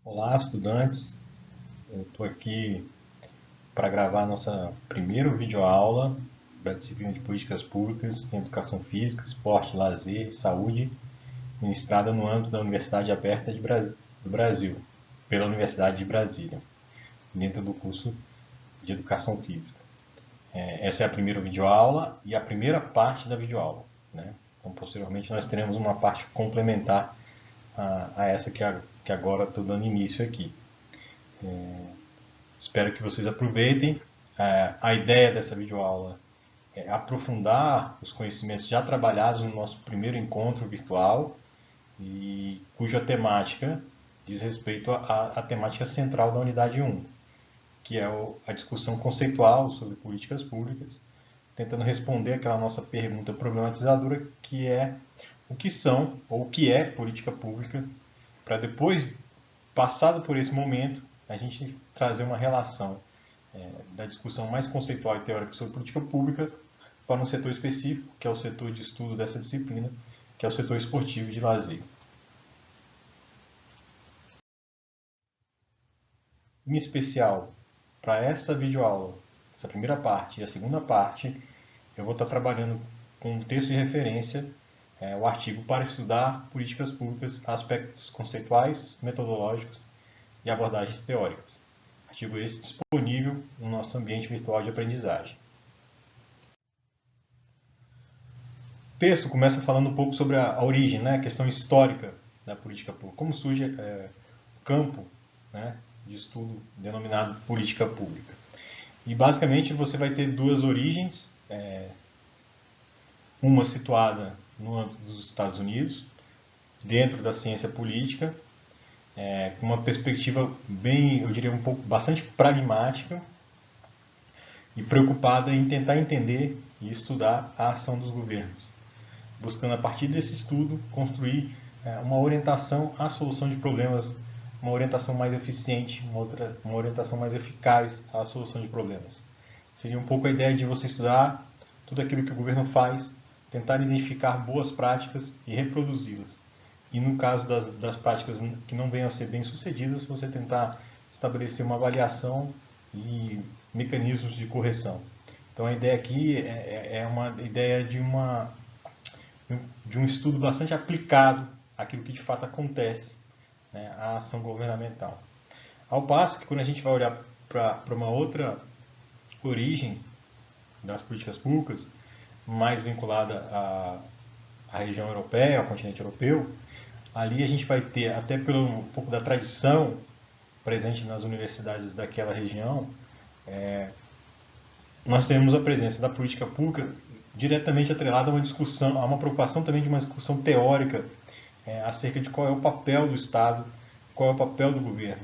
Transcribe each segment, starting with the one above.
Olá, estudantes. Eu estou aqui para gravar a nossa primeira videoaula da disciplina de Políticas Públicas em Educação Física, Esporte, Lazer e Saúde, ministrada no âmbito da Universidade Aberta do Brasil, pela Universidade de Brasília, dentro do curso de Educação Física. Essa é a primeira videoaula e a primeira parte da videoaula, né? Então, posteriormente, nós teremos uma parte complementar a essa que agora estou dando início aqui. Espero que vocês aproveitem. A ideia dessa videoaula é aprofundar os conhecimentos já trabalhados no nosso primeiro encontro virtual e cuja temática diz respeito à temática central da unidade 1, que é a discussão conceitual sobre políticas públicas, tentando responder aquela nossa pergunta problematizadora, que é o que são ou o que é política pública, para depois, passado por esse momento, a gente trazer uma relação da discussão mais conceitual e teórica sobre política pública para um setor específico, que é o setor de estudo dessa disciplina, que é o setor esportivo de lazer. Em especial, para essa videoaula, essa primeira parte e a segunda parte, eu vou estar trabalhando com um texto de referência, o artigo Para estudar políticas públicas, aspectos conceituais, metodológicos e abordagens teóricas. Artigo esse disponível no nosso ambiente virtual de aprendizagem. O texto começa falando um pouco sobre a origem, né, a questão histórica da política pública, como surge o campo, né, de estudo denominado política pública. E basicamente você vai ter duas origens, uma situada no âmbito dos Estados Unidos, dentro da ciência política, com uma perspectiva bem, eu diria, bastante pragmática e preocupada em tentar entender e estudar a ação dos governos, buscando a partir desse estudo construir uma orientação à solução de problemas, uma orientação mais eficiente, uma orientação mais eficaz à solução de problemas. Seria um pouco a ideia de você estudar tudo aquilo que o governo faz, tentar identificar boas práticas e reproduzi-las. E no caso das práticas que não venham a ser bem sucedidas, você tentar estabelecer uma avaliação e mecanismos de correção. Então a ideia aqui é uma ideia de um estudo bastante aplicado àquilo que de fato acontece, né, à ação governamental. Ao passo que quando a gente vai olhar para uma outra origem das políticas públicas, mais vinculada à região europeia, ao continente europeu, ali a gente vai ter, até pelo um pouco da tradição presente nas universidades daquela região, nós temos a presença da política pública diretamente atrelada a uma discussão, a uma preocupação também de uma discussão teórica acerca de qual é o papel do Estado, qual é o papel do governo,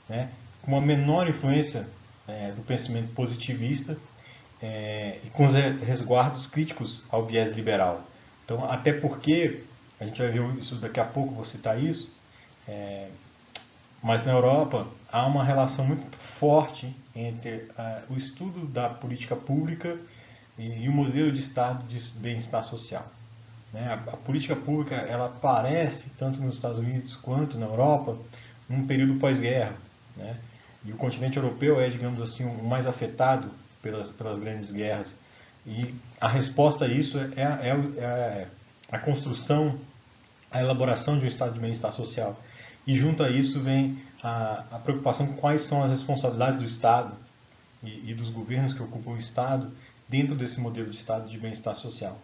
né? Com uma menor influência do pensamento positivista e com os resguardos críticos ao viés liberal. Então, até porque, a gente vai ver isso daqui a pouco, vou citar isso, mas na Europa há uma relação muito forte entre o estudo da política pública e o modelo de Estado de bem-estar social. Né? A política pública ela aparece tanto nos Estados Unidos quanto na Europa num período pós-guerra, né? E o continente europeu é, digamos assim, o mais afetado pelas grandes guerras. E a resposta a isso é a construção, a elaboração de um estado de bem-estar social. E junto a isso vem a preocupação com quais são as responsabilidades do Estado e dos governos que ocupam o Estado dentro desse modelo de estado de bem-estar social.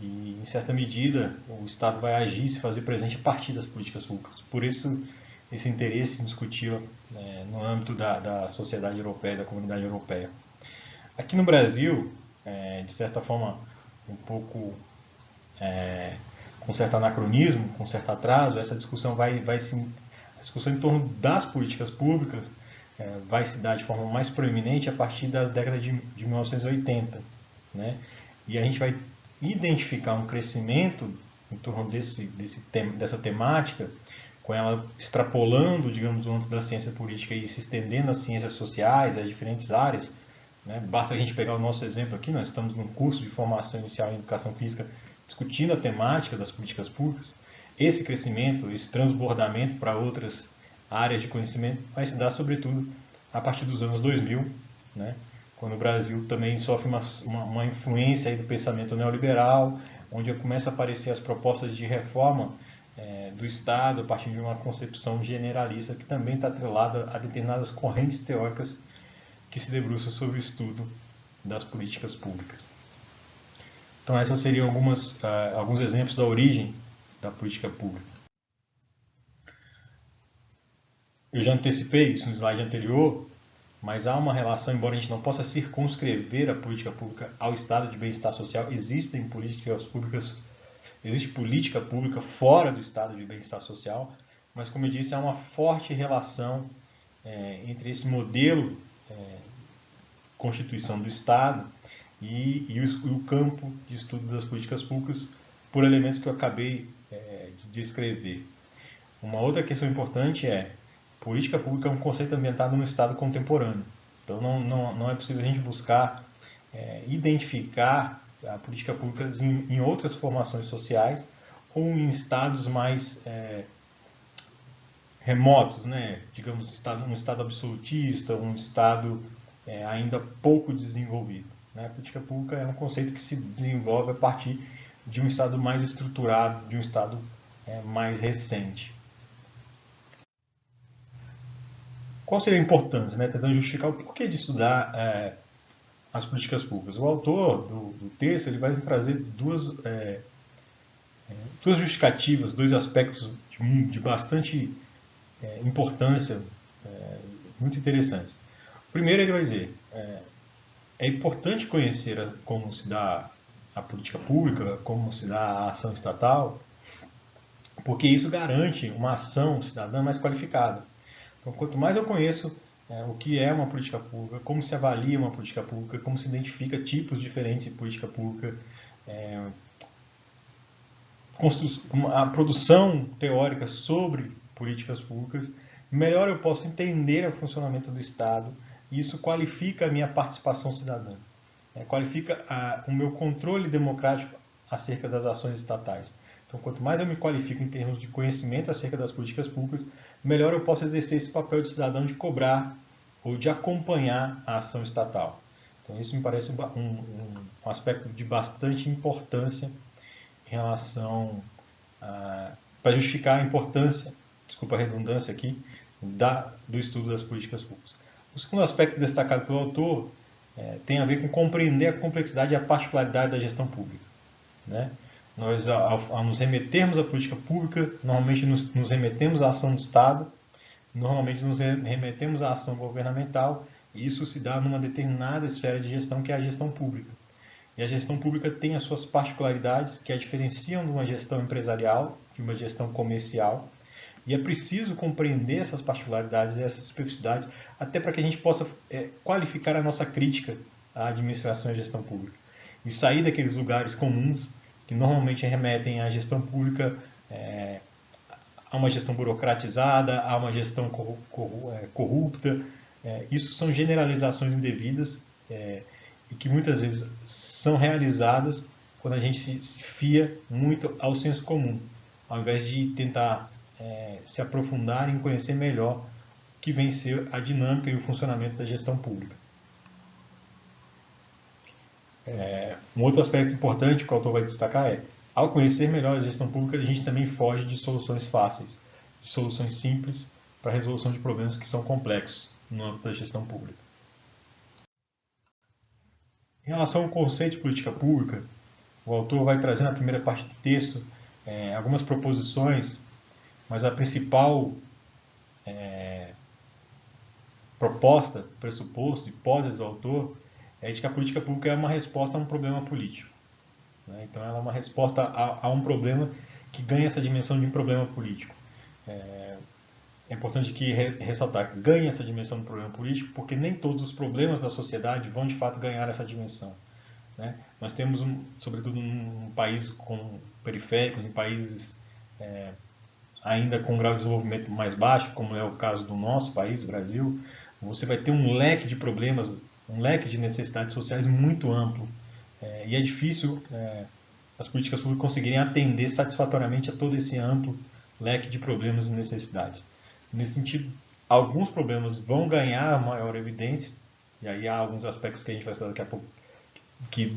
E, em certa medida, o Estado vai agir e se fazer presente a partir das políticas públicas. Por isso, esse interesse em discuti-la no âmbito da sociedade europeia, da comunidade europeia. Aqui no Brasil, de certa forma, um pouco com certo anacronismo, com certo atraso, essa discussão a discussão em torno das políticas públicas vai se dar de forma mais proeminente a partir das décadas de 1980, né? E a gente vai identificar um crescimento em torno dessa temática, com ela extrapolando, digamos, o âmbito da ciência política e se estendendo às ciências sociais, às diferentes áreas, né? Basta a gente pegar o nosso exemplo aqui, nós estamos num curso de formação inicial em educação física discutindo a temática das políticas públicas. Esse crescimento, esse transbordamento para outras áreas de conhecimento, vai se dar sobretudo a partir dos anos 2000, né? Quando o Brasil também sofre uma influência aí do pensamento neoliberal, onde começa a aparecer as propostas de reforma do Estado a partir de uma concepção generalista que também está atrelada a determinadas correntes teóricas que se debruçam sobre o estudo das políticas públicas. Então, esses seriam alguns exemplos da origem da política pública. Eu já antecipei isso no slide anterior, mas há uma relação, embora a gente não possa circunscrever a política pública ao estado de bem-estar social, existe política pública fora do estado de bem-estar social, mas, como eu disse, há uma forte relação entre esse modelo Constituição do Estado e o campo de estudo das políticas públicas por elementos que eu acabei de descrever. Uma outra questão importante é política pública é um conceito ambientado no Estado contemporâneo. Então não é possível a gente buscar identificar a política pública em outras formações sociais ou em estados mais remotos, né? Digamos um estado absolutista, um estado ainda pouco desenvolvido. Né? A política pública é um conceito que se desenvolve a partir de um estado mais estruturado, de um estado mais recente. Qual seria a importância, né? Tentando justificar o porquê de estudar as políticas públicas. O autor do texto ele vai trazer duas justificativas, dois aspectos de bastante importância, muito interessantes. O primeiro, ele vai dizer, é importante conhecer como se dá a política pública, como se dá a ação estatal, porque isso garante uma ação cidadã mais qualificada. Então, quanto mais eu conheço o que é uma política pública, como se avalia uma política pública, como se identifica tipos diferentes de política pública, a produção teórica sobre políticas públicas, melhor eu posso entender o funcionamento do Estado e isso qualifica a minha participação cidadã, qualifica o meu controle democrático acerca das ações estatais. Então, quanto mais eu me qualifico em termos de conhecimento acerca das políticas públicas, melhor eu posso exercer esse papel de cidadão de cobrar ou de acompanhar a ação estatal. Então, isso me parece um aspecto de bastante importância em relação para justificar a importância, desculpa a redundância aqui, do estudo das políticas públicas. O segundo aspecto destacado pelo autor tem a ver com compreender a complexidade e a particularidade da gestão pública. Né? Nós, ao nos remetermos à política pública, normalmente nos remetemos à ação do Estado, normalmente nos remetemos à ação governamental, e isso se dá numa determinada esfera de gestão, que é a gestão pública. E a gestão pública tem as suas particularidades, que a diferenciam de uma gestão empresarial, de uma gestão comercial, e é preciso compreender essas particularidades e essas especificidades, até para que a gente possa qualificar a nossa crítica à administração e à gestão pública. E sair daqueles lugares comuns que normalmente remetem à gestão pública, a uma gestão burocratizada, a uma gestão corrupta. Isso são generalizações indevidas e que muitas vezes são realizadas quando a gente se fia muito ao senso comum, ao invés de tentar se aprofundar em conhecer melhor o que vem ser a dinâmica e o funcionamento da gestão pública. Um outro aspecto importante que o autor vai destacar ao conhecer melhor a gestão pública, a gente também foge de soluções fáceis, de soluções simples para a resolução de problemas que são complexos no âmbito da gestão pública. Em relação ao conceito de política pública, o autor vai trazer na primeira parte do texto algumas proposições, mas a principal proposta, pressuposto, hipótese do autor é de que a política pública é uma resposta a um problema político. Então, ela é uma resposta a um problema que ganha essa dimensão de um problema político. É importante aqui ressaltar que ganha essa dimensão de problema político porque nem todos os problemas da sociedade vão de fato ganhar essa dimensão. Nós temos, sobretudo um país periférico, em países ainda com um grau de desenvolvimento mais baixo, como é o caso do nosso país, o Brasil, você vai ter um leque de problemas, um leque de necessidades sociais muito amplo. E é difícil as políticas públicas conseguirem atender satisfatoriamente a todo esse amplo leque de problemas e necessidades. Nesse sentido, alguns problemas vão ganhar maior evidência, e aí há alguns aspectos que a gente vai estudar daqui a pouco que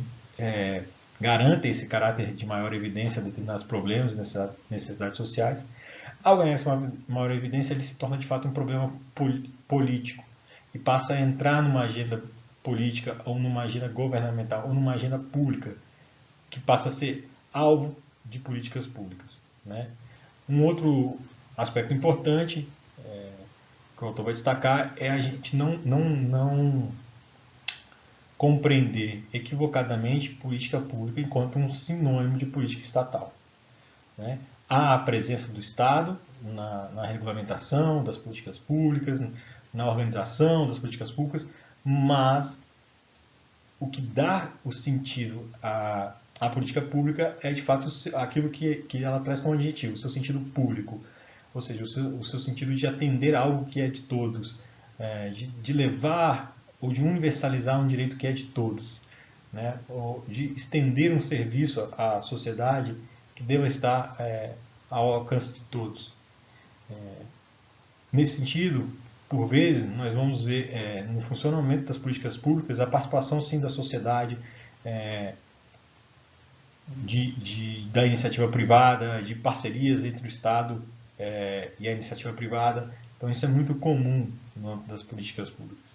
garantem esse caráter de maior evidência a determinados problemas e necessidades sociais. Ao ganhar essa maior evidência, ele se torna de fato um problema político e passa a entrar numa agenda política ou numa agenda governamental ou numa agenda pública que passa a ser alvo de políticas públicas, né? Um outro aspecto importante que o autor vai destacar é a gente não compreender equivocadamente política pública enquanto um sinônimo de política estatal, né? Há a presença do Estado na regulamentação das políticas públicas, na organização das políticas públicas, mas o que dá o sentido à política pública é, de fato, aquilo que ela traz como objetivo, o seu sentido público, ou seja, o seu sentido de atender algo que é de todos, de levar ou de universalizar um direito que é de todos, né? Ou de estender um serviço à sociedade que deva estar ao alcance de todos. Nesse sentido, por vezes, nós vamos ver no funcionamento das políticas públicas a participação, sim, da sociedade, da iniciativa privada, de parcerias entre o Estado e a iniciativa privada. Então, isso é muito comum no âmbito das políticas públicas.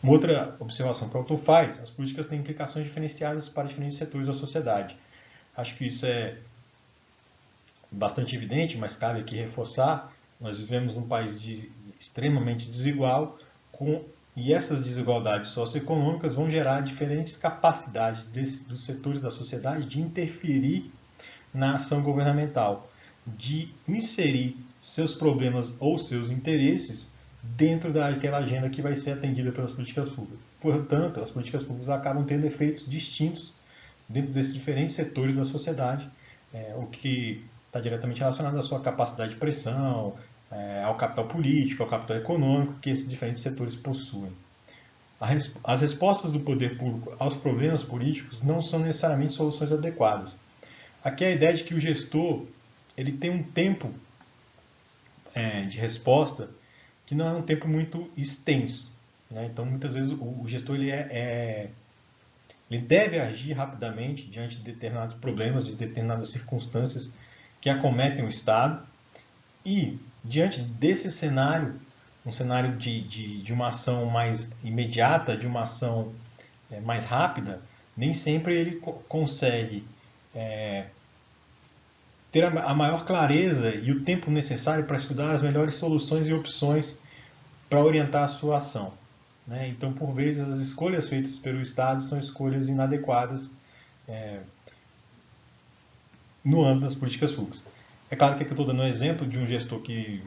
Uma outra observação que o autor faz: as políticas têm implicações diferenciadas para diferentes setores da sociedade. Acho que isso é bastante evidente, mas cabe aqui reforçar. Nós vivemos num país extremamente desigual, e essas desigualdades socioeconômicas vão gerar diferentes capacidades dos setores da sociedade de interferir na ação governamental, de inserir seus problemas ou seus interesses dentro daquela agenda que vai ser atendida pelas políticas públicas. Portanto, as políticas públicas acabam tendo efeitos distintos dentro desses diferentes setores da sociedade, o que está diretamente relacionado à sua capacidade de pressão, ao capital político, ao capital econômico que esses diferentes setores possuem. As respostas do poder público aos problemas políticos não são necessariamente soluções adequadas. Aqui é a ideia de que o gestor ele tem um tempo de resposta que não é um tempo muito extenso, né? Então, muitas vezes, o gestor ele deve agir rapidamente diante de determinados problemas, de determinadas circunstâncias que acometem o Estado, e diante desse cenário, um cenário de uma ação mais imediata, de uma ação mais rápida, nem sempre ele consegue ter a maior clareza e o tempo necessário para estudar as melhores soluções e opções para orientar a sua ação, né? Então, por vezes, as escolhas feitas pelo Estado são escolhas inadequadas no âmbito das políticas públicas. É claro que aqui eu estou dando um exemplo de um gestor que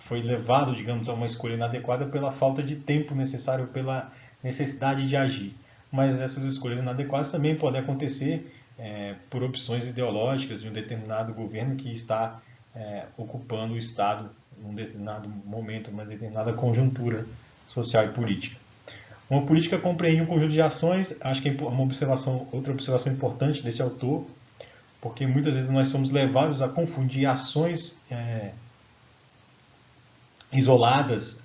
foi levado, digamos, a uma escolha inadequada pela falta de tempo necessário, pela necessidade de agir. Mas essas escolhas inadequadas também podem acontecer por opções ideológicas de um determinado governo que está ocupando o Estado num determinado momento, uma determinada conjuntura social e política. Uma política compreende um conjunto de ações. Acho que é outra observação importante desse autor, porque muitas vezes nós somos levados a confundir ações isoladas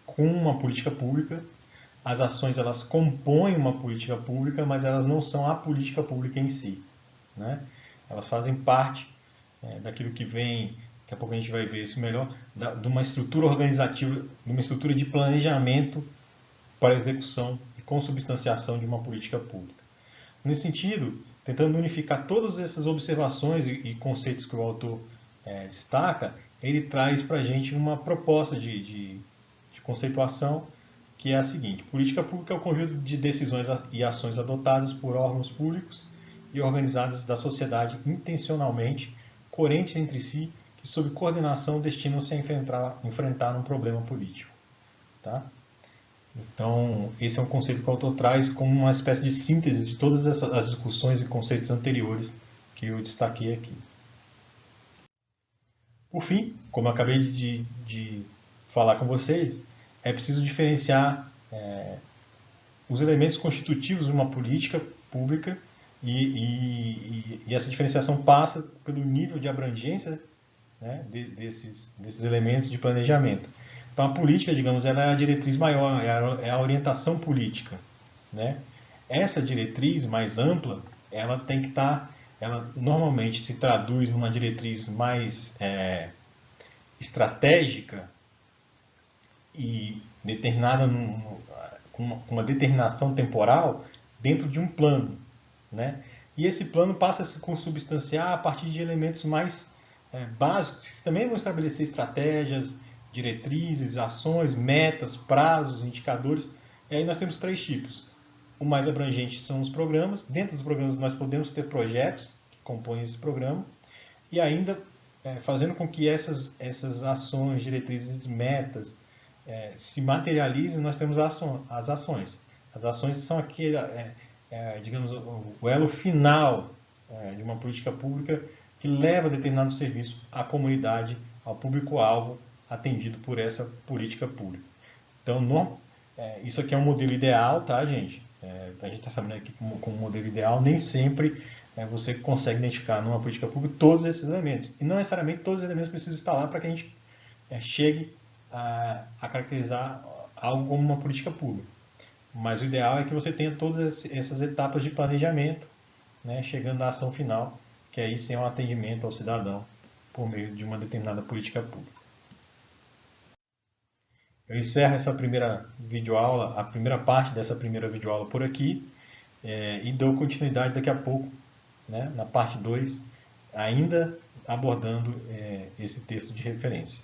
com uma política pública. As ações elas compõem uma política pública, mas elas não são a política pública em si, né? Elas fazem parte daquilo que vem, daqui a pouco a gente vai ver isso melhor, de uma estrutura organizativa, de uma estrutura de planejamento para a execução e consubstanciação de uma política pública. Nesse sentido, tentando unificar todas essas observações e conceitos que o autor destaca, ele traz para a gente uma proposta de conceituação que é a seguinte: política pública é o conjunto de decisões e ações adotadas por órgãos públicos e organizadas da sociedade intencionalmente, coerentes entre si, que sob coordenação destinam-se a enfrentar um problema político. Tá? Então, esse é um conceito que o autor traz como uma espécie de síntese de todas as discussões e conceitos anteriores que eu destaquei aqui. Por fim, como eu acabei de falar com vocês, é preciso diferenciar os elementos constitutivos de uma política pública e essa diferenciação passa pelo nível de abrangência né, desses elementos de planejamento. Então, a política, digamos, ela é a diretriz maior, é a orientação política, né? Essa diretriz mais ampla, ela tem que estar, ela normalmente se traduz numa diretriz mais estratégica e determinada com uma determinação temporal dentro de um plano, né? E esse plano passa a se consubstanciar a partir de elementos mais básicos, que também vão estabelecer estratégias, diretrizes, ações, metas, prazos, indicadores. E aí nós temos três tipos. O mais abrangente são os programas. Dentro dos programas nós podemos ter projetos que compõem esse programa. E ainda fazendo com que essas ações, diretrizes, metas se materializem, nós temos as ações. As ações são aquele, digamos, o elo final de uma política pública que leva determinado serviço à comunidade, ao público-alvo atendido por essa política pública. Então, isso aqui é um modelo ideal, tá, gente? A gente está falando aqui como modelo ideal, nem sempre você consegue identificar numa política pública todos esses elementos. E não necessariamente todos os elementos precisam estar lá para que a gente chegue a caracterizar algo como uma política pública. Mas o ideal é que você tenha todas essas etapas de planejamento, né, chegando à ação final, que aí sim é um atendimento ao cidadão por meio de uma determinada política pública. Eu encerro essa primeira videoaula, a primeira parte dessa primeira videoaula por aqui, e dou continuidade daqui a pouco, né, na parte 2, ainda abordando esse texto de referência.